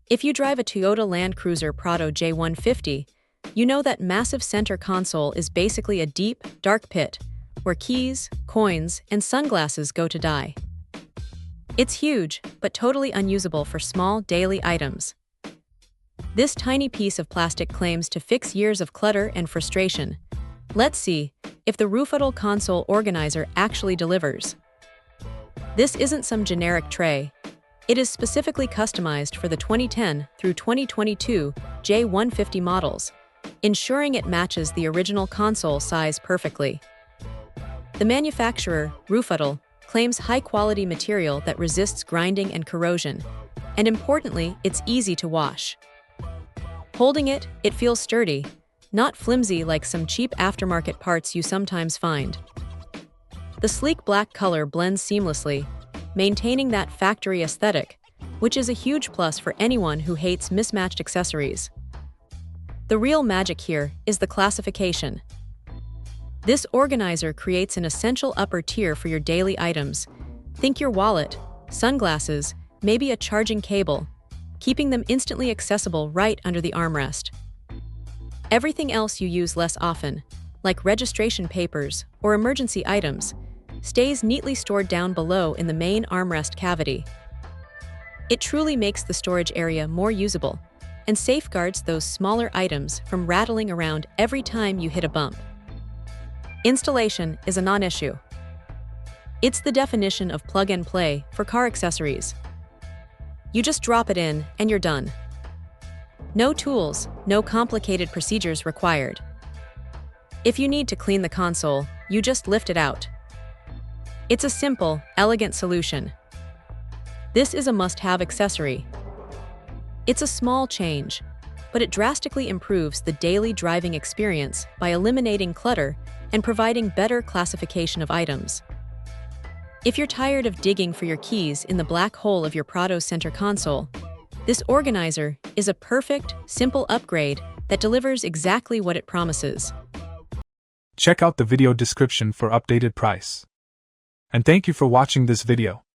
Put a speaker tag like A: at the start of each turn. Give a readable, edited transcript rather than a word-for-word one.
A: If you drive a Toyota Land Cruiser Prado J150, you know that massive center console is basically a deep, dark pit where keys, coins, and sunglasses go to die. It's huge, but totally unusable for small, daily items. This tiny piece of plastic claims to fix years of clutter and frustration. Let's see if the Rufatal console organizer actually delivers. This isn't some generic tray. It is specifically customized for the 2010 through 2022 J150 models, ensuring it matches the original console size perfectly. The manufacturer, Rufatal, claims high-quality material that resists grinding and corrosion, and importantly, it's easy to wash. Holding it, it feels sturdy, not flimsy like some cheap aftermarket parts you sometimes find. The sleek black color blends seamlessly, maintaining that factory aesthetic, which is a huge plus for anyone who hates mismatched accessories. The real magic here is the classification. This organizer creates an essential upper tier for your daily items. Think your wallet, sunglasses, maybe a charging cable, keeping them instantly accessible right under the armrest. Everything else you use less often, like registration papers or emergency items, stays neatly stored down below in the main armrest cavity. It truly makes the storage area more usable and safeguards those smaller items from rattling around every time you hit a bump. Installation is a non-issue. It's the definition of plug and play for car accessories. You just drop it in and you're done. No tools, no complicated procedures required. If you need to clean the console, you just lift it out. It's a simple, elegant solution. This is a must-have accessory. It's a small change, but it drastically improves the daily driving experience by eliminating clutter and providing better classification of items. If you're tired of digging for your keys in the black hole of your Prado center console, this organizer is a perfect, simple upgrade that delivers exactly what it promises.
B: Check out the video description for updated price. And thank you for watching this video.